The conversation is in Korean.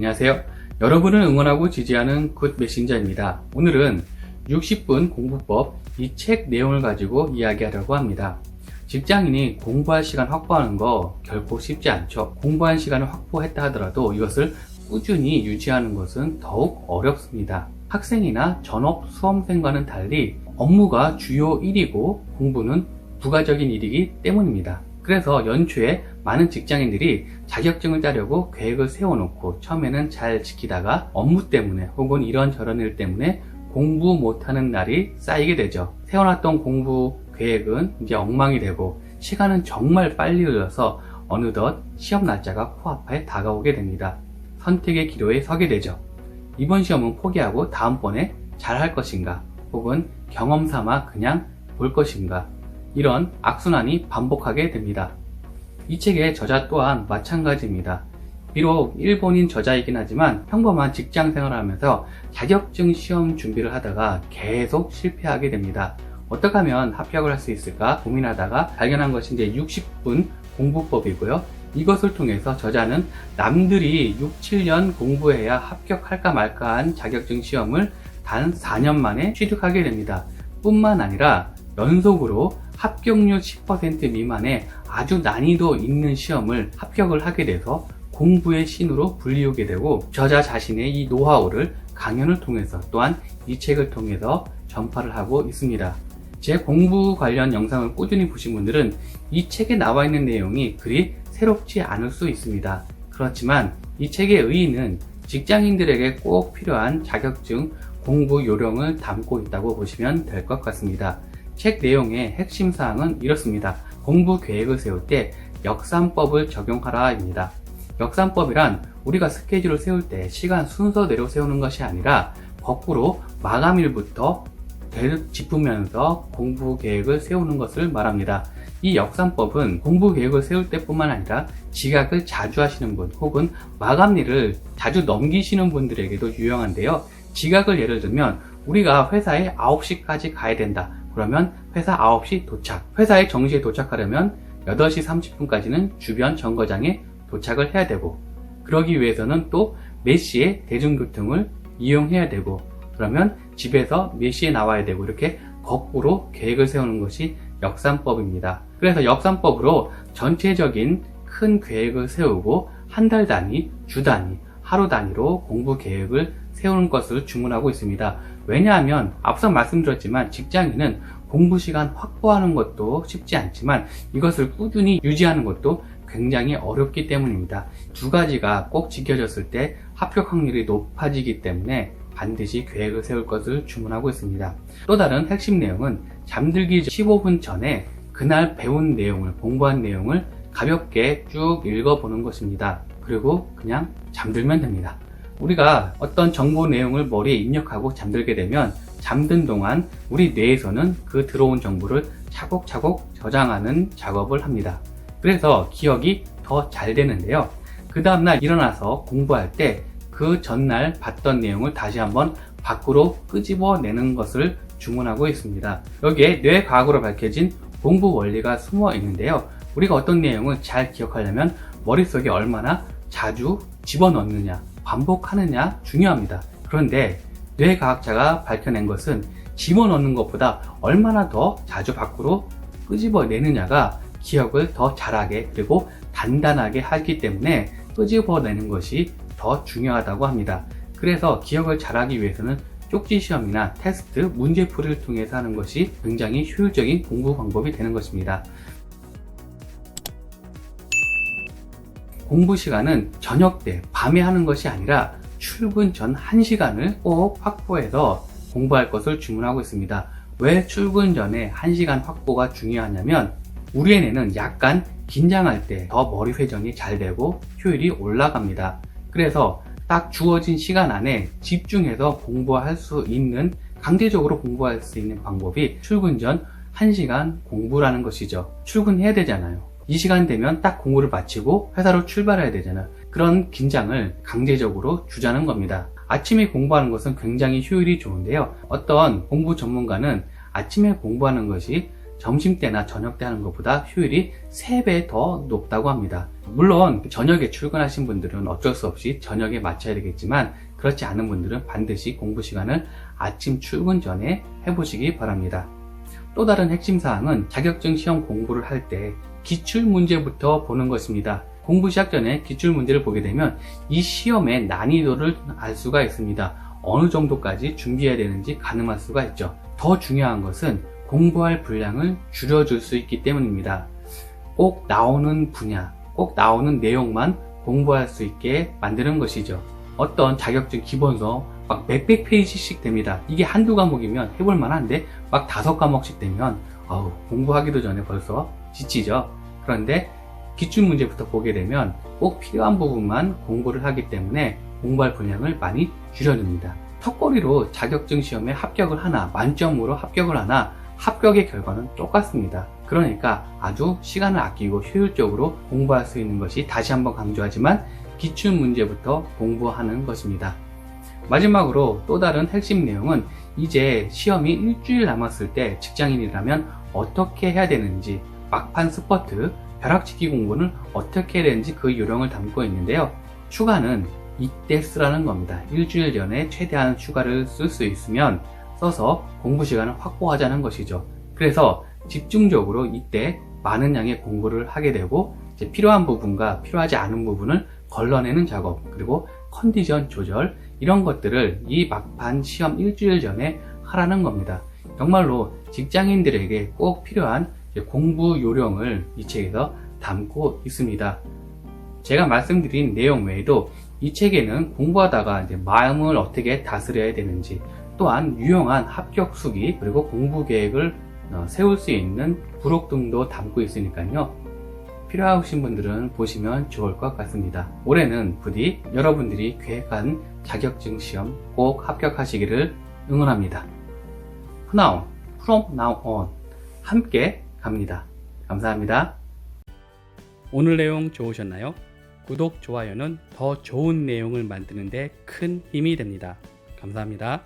안녕하세요. 여러분을 응원하고 지지하는 굿 메신저입니다. 오늘은 60분 공부법 이 책 내용을 가지고 이야기하려고 합니다. 직장인이 공부할 시간 확보하는 거 결코 쉽지 않죠. 공부한 시간을 확보했다 하더라도 이것을 꾸준히 유지하는 것은 더욱 어렵습니다. 학생이나 전업 수험생과는 달리 업무가 주요 일이고 공부는 부가적인 일이기 때문입니다. 그래서 연초에 많은 직장인들이 자격증을 따려고 계획을 세워놓고 처음에는 잘 지키다가 업무 때문에 혹은 이런저런 일 때문에 공부 못하는 날이 쌓이게 되죠. 세워놨던 공부 계획은 이제 엉망이 되고 시간은 정말 빨리 흘러서 어느덧 시험 날짜가 코앞에 다가오게 됩니다. 선택의 기로에 서게 되죠. 이번 시험은 포기하고 다음번에 잘할 것인가 혹은 경험 삼아 그냥 볼 것인가, 이런 악순환이 반복하게 됩니다. 이 책의 저자 또한 마찬가지입니다. 비록 일본인 저자이긴 하지만 평범한 직장 생활을 하면서 자격증 시험 준비를 하다가 계속 실패하게 됩니다. 어떻게 하면 합격을 할 수 있을까 고민하다가 발견한 것이 이제 60분 공부법이고요. 이것을 통해서 저자는 남들이 6, 7년 공부해야 합격할까 말까 한 자격증 시험을 단 4년 만에 취득하게 됩니다. 뿐만 아니라 연속으로 합격률 10% 미만의 아주 난이도 있는 시험을 합격을 하게 돼서 공부의 신으로 불리우게 되고, 저자 자신의 이 노하우를 강연을 통해서 또한 이 책을 통해서 전파를 하고 있습니다. 제 공부 관련 영상을 꾸준히 보신 분들은 이 책에 나와 있는 내용이 그리 새롭지 않을 수 있습니다. 그렇지만 이 책의 의의는 직장인들에게 꼭 필요한 자격증 공부 요령을 담고 있다고 보시면 될 것 같습니다. 책 내용의 핵심 사항은 이렇습니다. 공부 계획을 세울 때 역삼법을 적용하라입니다. 역삼법이란 우리가 스케줄을 세울 때 시간 순서대로 세우는 것이 아니라 거꾸로 마감일부터 짚으면서 공부 계획을 세우는 것을 말합니다. 이 역삼법은 공부 계획을 세울 때뿐만 아니라 지각을 자주 하시는 분 혹은 마감일을 자주 넘기시는 분들에게도 유용한데요. 지각을 예를 들면 우리가 회사에 9시까지 가야 된다. 그러면 회사 9시 도착. 회사에 정시에 도착하려면 8시 30분까지는 주변 정거장에 도착을 해야 되고, 그러기 위해서는 또 몇 시에 대중교통을 이용해야 되고, 그러면 집에서 몇 시에 나와야 되고, 이렇게 거꾸로 계획을 세우는 것이 역삼법입니다. 그래서 역삼법으로 전체적인 큰 계획을 세우고 한 달 단위, 주 단위, 하루 단위로 공부 계획을 세우는 것을 주문하고 있습니다. 왜냐하면 앞서 말씀드렸지만 직장인은 공부 시간 확보하는 것도 쉽지 않지만 이것을 꾸준히 유지하는 것도 굉장히 어렵기 때문입니다. 두 가지가 꼭 지켜졌을 때 합격 확률이 높아지기 때문에 반드시 계획을 세울 것을 주문하고 있습니다. 또 다른 핵심 내용은 잠들기 15분 전에 그날 배운 내용을, 공부한 내용을 가볍게 쭉 읽어보는 것입니다. 그리고 그냥 잠들면 됩니다. 우리가 어떤 정보 내용을 머리에 입력하고 잠들게 되면 잠든 동안 우리 뇌에서는 그 들어온 정보를 차곡차곡 저장하는 작업을 합니다. 그래서 기억이 더 잘 되는데요. 그 다음날 일어나서 공부할 때 그 전날 봤던 내용을 다시 한번 밖으로 끄집어내는 것을 주문하고 있습니다. 여기에 뇌과학으로 밝혀진 공부 원리가 숨어 있는데요. 우리가 어떤 내용을 잘 기억하려면 머릿속에 얼마나 자주 집어넣느냐, 반복하느냐 중요합니다. 그런데 뇌과학자가 밝혀낸 것은 집어넣는 것보다 얼마나 더 자주 밖으로 끄집어내느냐가 기억을 더 잘하게 그리고 단단하게 하기 때문에 끄집어내는 것이 더 중요하다고 합니다. 그래서 기억을 잘하기 위해서는 쪽지 시험이나 테스트, 문제풀이를 통해서 하는 것이 굉장히 효율적인 공부 방법이 되는 것입니다. 공부 시간은 저녁 때, 밤에 하는 것이 아니라 출근 전 1시간을 꼭 확보해서 공부할 것을 주문하고 있습니다. 왜 출근 전에 1시간 확보가 중요하냐면 우리의 뇌는 약간 긴장할 때 더 머리 회전이 잘 되고 효율이 올라갑니다. 그래서 딱 주어진 시간 안에 집중해서 공부할 수 있는, 강제적으로 공부할 수 있는 방법이 출근 전 1시간 공부라는 것이죠. 출근해야 되잖아요. 이 시간 되면 딱 공부를 마치고 회사로 출발해야 되잖아요. 그런 긴장을 강제적으로 주자는 겁니다. 아침에 공부하는 것은 굉장히 효율이 좋은데요. 어떤 공부 전문가는 아침에 공부하는 것이 점심때나 저녁때 하는 것보다 효율이 3배 더 높다고 합니다. 물론 저녁에 출근하신 분들은 어쩔 수 없이 저녁에 맞춰야 되겠지만 그렇지 않은 분들은 반드시 공부 시간을 아침 출근 전에 해보시기 바랍니다. 또 다른 핵심 사항은 자격증 시험 공부를 할 때 기출 문제부터 보는 것입니다. 공부 시작 전에 기출 문제를 보게 되면 이 시험의 난이도를 알 수가 있습니다. 어느 정도까지 준비해야 되는지 가늠할 수가 있죠. 더 중요한 것은 공부할 분량을 줄여줄 수 있기 때문입니다. 꼭 나오는 분야, 꼭 나오는 내용만 공부할 수 있게 만드는 것이죠. 어떤 자격증 기본서 막 몇백 페이지씩 됩니다. 이게 한두 과목이면 해볼 만한데 막 5과목씩 되면 공부하기도 전에 벌써 지치죠. 그런데 기출문제부터 보게 되면 꼭 필요한 부분만 공부를 하기 때문에 공부할 분량을 많이 줄여줍니다. 턱걸이로 자격증 시험에 합격을 하나, 만점으로 합격을 하나, 합격의 결과는 똑같습니다. 그러니까 아주 시간을 아끼고 효율적으로 공부할 수 있는 것이, 다시 한번 강조하지만 기출문제부터 공부하는 것입니다. 마지막으로 또 다른 핵심 내용은 이제 시험이 일주일 남았을 때 직장인이라면 어떻게 해야 되는지, 막판 스퍼트, 벼락치기 공부는 어떻게 해야 되는지 그 요령을 담고 있는데요. 휴가는 이때 쓰라는 겁니다. 일주일 전에 최대한 휴가를 쓸 수 있으면 써서 공부 시간을 확보하자는 것이죠. 그래서 집중적으로 이때 많은 양의 공부를 하게 되고 이제 필요한 부분과 필요하지 않은 부분을 걸러내는 작업, 그리고 컨디션 조절, 이런 것들을 이 막판 시험 일주일 전에 하라는 겁니다. 정말로 직장인들에게 꼭 필요한 공부 요령을 이 책에서 담고 있습니다. 제가 말씀드린 내용 외에도 이 책에는 공부하다가 이제 마음을 어떻게 다스려야 되는지, 또한 유용한 합격 수기, 그리고 공부 계획을 세울 수 있는 부록 등도 담고 있으니까요. 필요하신 분들은 보시면 좋을 것 같습니다. 올해는 부디 여러분들이 계획한 자격증 시험 꼭 합격하시기를 응원합니다. now, from now on 함께 갑니다. 감사합니다. 오늘 내용 좋으셨나요? 구독, 좋아요는 더 좋은 내용을 만드는 데 큰 힘이 됩니다. 감사합니다.